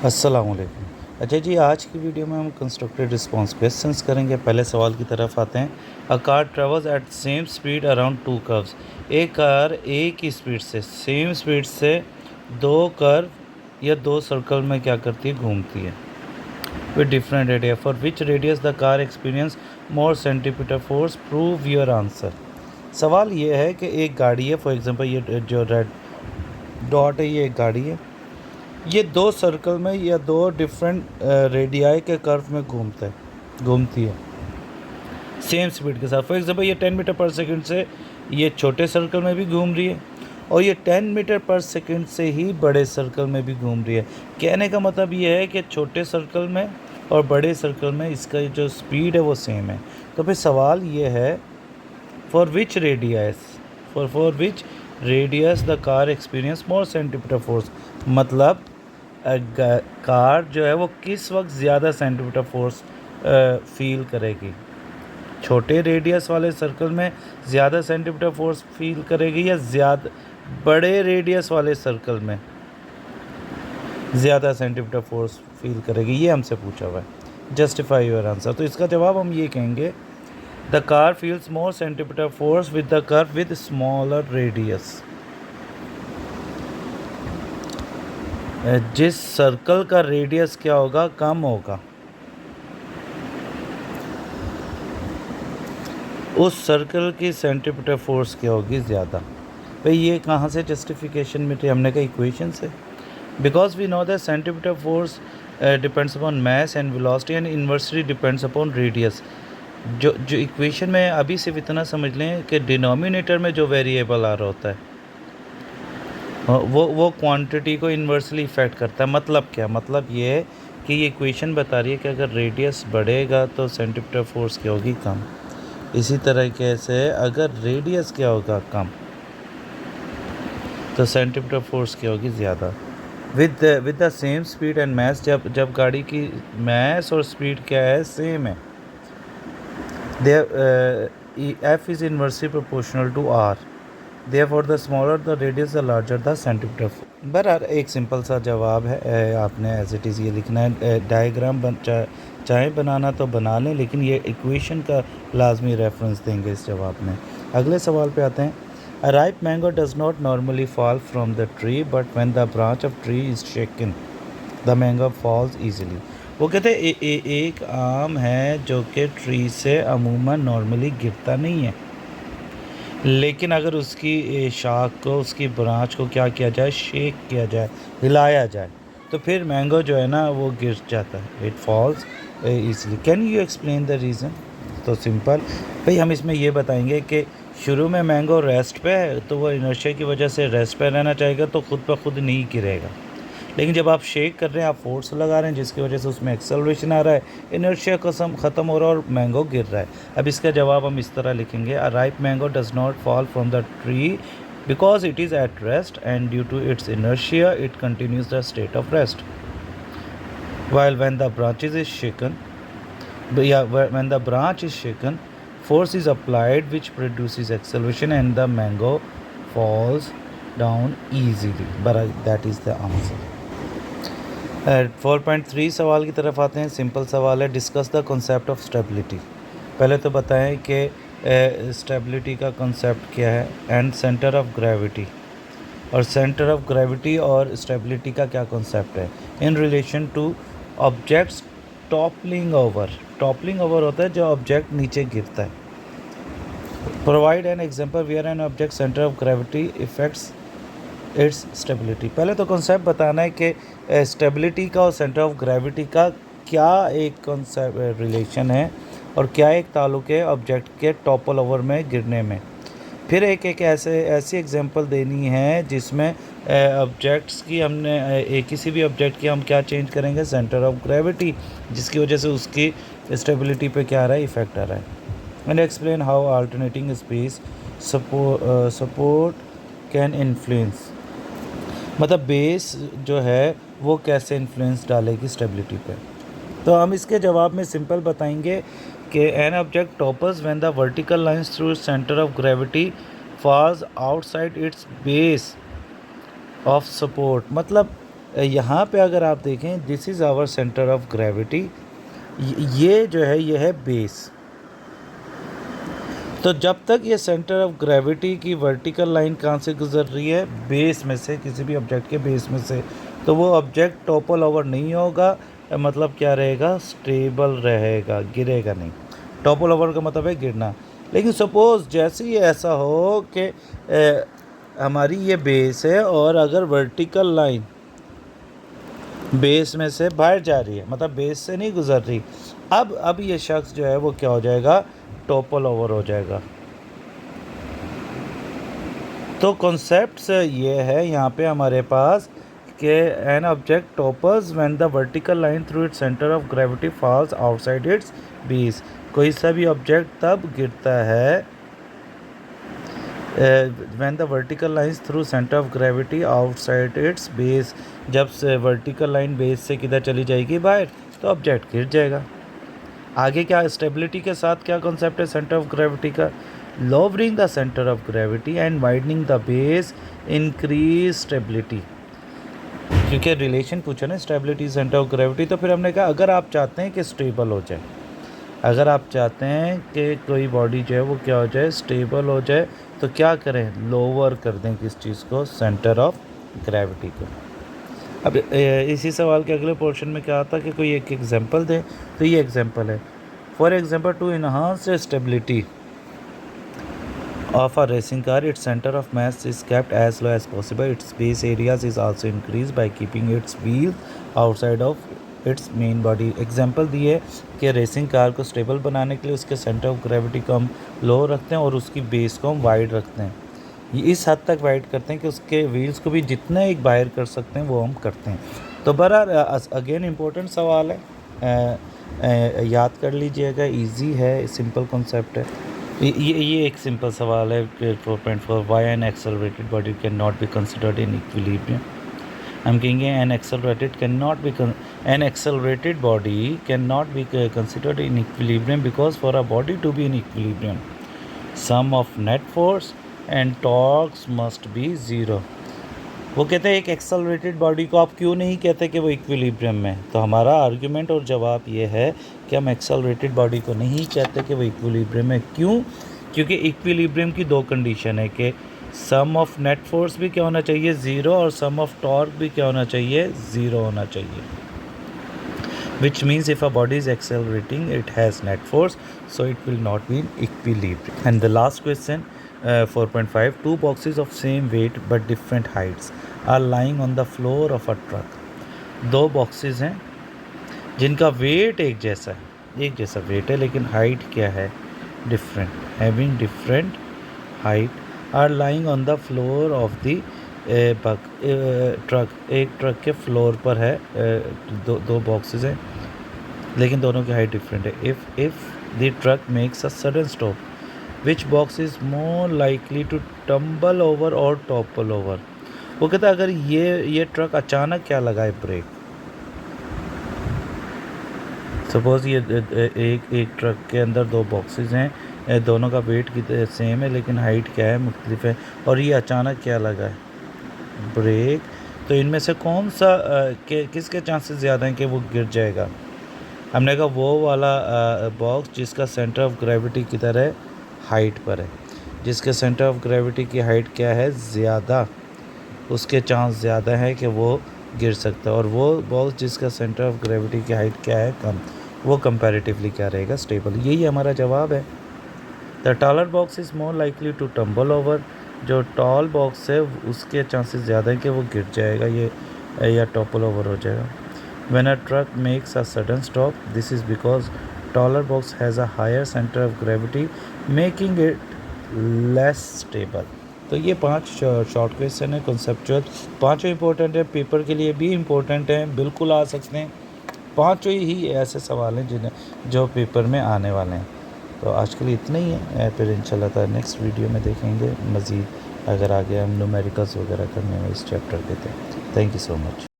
अस्सलाम वालेकुम। अच्छा जी, आज की वीडियो में हम कंस्ट्रक्टेड रिस्पांस क्वेश्चंस करेंगे। पहले सवाल की तरफ आते हैं। A car travels eight same speed around two curves. एक कार एक ही स्पीड से सेम स्पीड से दो कर्व या दो सर्कल में क्या करती है, घूमती है with different radius. For which radius the car experience more centimetre force, prove your answer. सवाल ये है कि एक गाड़ी है, फॉर एग्जांपल ये जो रेड डॉट है ये एक गाड़ी है, ये दो सर्कल में या दो डिफरेंट रेडियाई के कर्व में घूमती है सेम स्पीड के साथ। फॉर एग्जांपल ये 10 मीटर पर सेकंड से ये छोटे सर्कल में भी घूम रही है और ये 10 मीटर पर सेकंड से ही बड़े सर्कल में भी घूम रही है। कहने का मतलब ये है कि छोटे सर्कल में और बड़े सर्कल में इसका जो स्पीड है वो सेम है। तो फिर सवाल ये है, for which radius the car experience more centimetre force, मतलब कार जो है वो किस वक्त ज़्यादा सेंटीमीटर फोर्स फील करेगी। छोटे रेडियस वाले सर्कल में ज़्यादा सेंटीमीटर फोर्स फील करेगी या ज़्यादा बड़े रेडियस वाले सर्कल में ज़्यादा सेंटीमीटर फोर्स फील करेगी, ये हमसे पूछा हुआ है। Justify your answer. तो इसका जवाब हम ये कहेंगे, the car feels more centimetre force with the curve with smaller radius. जिस सर्कल का रेडियस क्या होगा, कम होगा, उस सर्कल की सेंटीमीटर फोर्स क्या होगी, ज़्यादा। भाई ये कहाँ से जस्टिफिकेशन में थे, हमने कहा इक्वेशन से। Because we know that centripetal force depends upon mass and velocity and inversely depends upon radius. जो इक्वेशन में अभी सिर्फ इतना समझ लें कि डिनोमिनेटर में जो वेरिएबल आ रहा होता है वो क्वांटिटी को इन्वर्सली इफ़ेक्ट करता है। मतलब क्या, मतलब ये है कि ये इक्वेशन बता रही है कि अगर रेडियस बढ़ेगा तो सेंटीमीटर फोर्स क्या होगी, कम। इसी तरीके से अगर रेडियस क्या होगा, कम, तो सेंटीमीटर फोर्स क्या होगी, ज़्यादा। With the same speed and mass, जब गाड़ी की मास और स्पीड क्या है, सेम है, F is inversely proportional to R, therefore the smaller the radius the larger the centripetal. बहरहाल एक सिंपल सा जवाब है, आपने एज इट इज़ ये लिखना है। डायग्राम चाहे बनाना तो बना लें, लेकिन ये इक्वेशन का लाजमी रेफरेंस देंगे इस जवाब में। अगले सवाल पे आते हैं। A ripe mango does not normally fall from the tree, but when the branch of tree is shaken the mango falls easily. वो कहते हैं एक आम है जो कि ट्री से अमूमन नॉर्मली गिरता नहीं है, लेकिन अगर उसकी शाख को, उसकी ब्रांच को क्या किया जाए, शेक किया जाए, हिलाया जाए, तो फिर मैंगो जो है ना वो गिर जाता है, it falls easily. Can you explain the reason. तो सिंपल भाई, हम इसमें ये बताएंगे कि शुरू में मैंगो रेस्ट पे है, तो वो इनर्शिया की वजह से रेस्ट पे रहना चाहेगा, तो खुद ब खुद नहीं गिरेगा। लेकिन जब आप शेक कर रहे हैं, आप फोर्स लगा रहे हैं, जिसकी वजह से उसमें एक्सेलरेशन आ रहा है, इनर्शिया ख़त्म हो रहा है और मैंगो गिर रहा है। अब इसका जवाब हम इस तरह लिखेंगे, a ripe mango does not fall from the tree because it is at rest and due to its inertia it continues the state of rest, while when the branches is shaken, when the branch is shaken, force is applied which produces acceleration and the mango falls down easily. But that is the answer. 4.3 सवाल की तरफ आते हैं। Simple सवाल है, discuss the concept of stability. पहले तो बताएं कि स्टेबिलिटी का कॉन्सेप्ट क्या है एंड सेंटर ऑफ ग्रेविटी, और सेंटर ऑफ ग्रेविटी और स्टेबिलिटी का क्या कॉन्सेप्ट है in relation to objects toppling over. Toppling over होता है जब ऑब्जेक्ट नीचे गिरता है। Provide an example where an object centre of gravity affects its stability. पहले तो कॉन्सेप्ट बताना है कि स्टेबिलिटी का और सेंटर ऑफ ग्रेविटी का क्या एक कॉन्सेप्ट रिलेशन है और क्या एक ताल्लुक है ऑब्जेक्ट के टॉपल ओवर में गिरने में। फिर एक ऐसी एग्जांपल देनी है जिसमें ऑब्जेक्ट्स की हमने किसी भी ऑब्जेक्ट की हम क्या चेंज करेंगे, सेंटर ऑफ ग्रेविटी, जिसकी वजह से उसकी स्टेबिलिटी पे क्या आ रहा है, इफेक्ट आ रहा है। And explain how alternating space support can influence, मतलब बेस जो है वो कैसे इन्फ्लुएंस डालेगी स्टेबिलिटी पे। तो हम इसके जवाब में सिंपल बताएंगे कि an object topples when the vertical lines through centre of gravity falls outside its base of support. मतलब यहाँ पे अगर आप देखें, this is our centre of gravity, ये जो है ये है बेस। तो जब तक ये सेंटर ऑफ ग्रेविटी की वर्टिकल लाइन कहाँ से गुजर रही है, बेस में से, किसी भी ऑब्जेक्ट के बेस में से, तो वो ऑब्जेक्ट टॉपल ओवर नहीं होगा, मतलब क्या रहेगा, स्टेबल रहेगा, गिरेगा नहीं। टॉपल ओवर का मतलब है गिरना। लेकिन सपोज़ जैसे ही ऐसा हो कि हमारी ये बेस है और अगर वर्टिकल लाइन बेस में से बाहर जा रही है, मतलब बेस से नहीं गुजर रही, अब ये शख्स जो है वो क्या हो जाएगा, टॉपल ओवर हो जाएगा। तो कॉन्सेप्ट्स ये है यहाँ पे हमारे पास कि an object topples when the vertical line through its centre of gravity falls outside its base. कोई सा भी ऑब्जेक्ट तब गिरता है when the vertical lines through centre of gravity outside its base, जब से वर्टिकल लाइन बेस से किधर चली जाएगी, बाहर, तो ऑब्जेक्ट गिर जाएगा। आगे क्या, स्टेबिलिटी के साथ क्या कॉन्सेप्ट है सेंटर ऑफ ग्रेविटी का, lowering the centre of gravity and widening the base increase stability. क्योंकि रिलेशन पूछा ना स्टेबिलिटी सेंटर ऑफ ग्रेविटी, तो फिर हमने कहा अगर आप चाहते हैं कि स्टेबल हो जाए, अगर आप चाहते हैं कि कोई बॉडी जो है वो क्या हो जाए, स्टेबल हो जाए, तो क्या करें, लोअर कर दें किस चीज़ को, सेंटर ऑफ ग्रेविटी को। अब इसी सवाल के अगले पोर्शन में क्या आता है कि कोई एक एग्जांपल दें, तो ये एग्जांपल है, for example to enhance stability of a racing car, its center of mass is kept as low as possible. Its base areas is also increased by keeping its wheels outside of its main body. Example दिए कि racing car को stable बनाने के लिए उसके centre of gravity को हम लो रखते हैं और उसकी बेस को हम वाइड रखते हैं। ये इस हद तक वाइड करते हैं कि उसके व्हील्स को भी जितना एक बाहर कर सकते हैं वो हम करते हैं। तो बहरहाल अगेन इम्पोर्टेंट सवाल है, याद कर लीजिएगा, इजी है, सिंपल कॉन्सेप्ट है। ये एक सिंपल सवाल है, 4.4, why an accelerated body can not be considered in equilibrium. हम कहेंगे an accelerated body can not be considered in equilibrium because for a body to be in equilibrium sum of net force and torques must be zero. वो कहते हैं एक accelerated body को आप क्यों नहीं कहते कि वो इक्विलिब्रियम में, तो हमारा आर्ग्यूमेंट और जवाब ये है कि हम एक्सेलरेटेड बॉडी को नहीं कहते कि वो इक्विलिब्रियम में। क्यों? क्योंकि इक्विलिब्रियम की दो कंडीशन है कि सम ऑफ नेट फोर्स भी क्या होना चाहिए, ज़ीरो, और सम ऑफ टॉर्क भी क्या होना चाहिए, ज़ीरो होना चाहिए। which means if a body is accelerating it has net force, so it will not be in equilibrium. And the last question, 4.5, two boxes of same weight but different heights are lying on the floor of a truck. दो boxes हैं जिनका wait एक जैसा wait है, लेकिन height क्या है, different, having different height, are lying on the floor of the truck. एक ट्रक के फ्लोर पर है, दो बॉक्सेस हैं लेकिन दोनों की हाइट डिफरेंट है। If the truck makes a sudden stop, which box is more likely to tumble over और टॉपल ओवर। वो कहता है अगर ये ट्रक अचानक क्या लगाए, ब्रेक। सपोज़ ये एक ट्रक के अंदर दो बॉक्सेस हैं, दोनों का वेट की सेम है लेकिन हाइट क्या है, मुख्तलिफ है, और ये अचानक क्या लगा है, ब्रेक। तो इनमें से कौन सा किसके चांसेस ज़्यादा हैं कि वो गिर जाएगा। हमने कहा वो वाला बॉक्स जिसका सेंटर ऑफ ग्रेविटी किधर है, हाइट पर है, जिसके सेंटर ऑफ ग्रेविटी की हाइट क्या है, ज़्यादा, उसके चांस ज़्यादा है कि वो गिर सकता है। और वो बॉक्स जिसका सेंटर ऑफ ग्रेविटी की हाइट क्या है, कम, वो कंपैरेटिवली क्या रहेगा, स्टेबल। यही हमारा जवाब है। The taller box is more likely to tumble over. जो टॉल बॉक्स है उसके चांसेस ज़्यादा है कि वो गिर जाएगा, ये या टॉपल ओवर हो जाएगा। When a truck makes a sudden stop, this is because taller box has a higher centre of gravity making it less stable. तो ये 5 शॉर्ट क्वेश्चन है, कॉन्सेप्चुअल, पाँचों इंपॉर्टेंट है, पेपर के लिए भी इम्पोर्टेंट हैं, बिल्कुल आ सकते हैं। पाँचों ही ऐसे सवाल हैं जो पेपर में आने वाले हैं। तो आज के लिए इतना ही है, फिर इंशाल्लाह ताला नेक्स्ट वीडियो में देखेंगे मज़ीद, अगर आगे हम न्यूमेरिकल्स वगैरह करने में इस चैप्टर के थे। Thank you so much.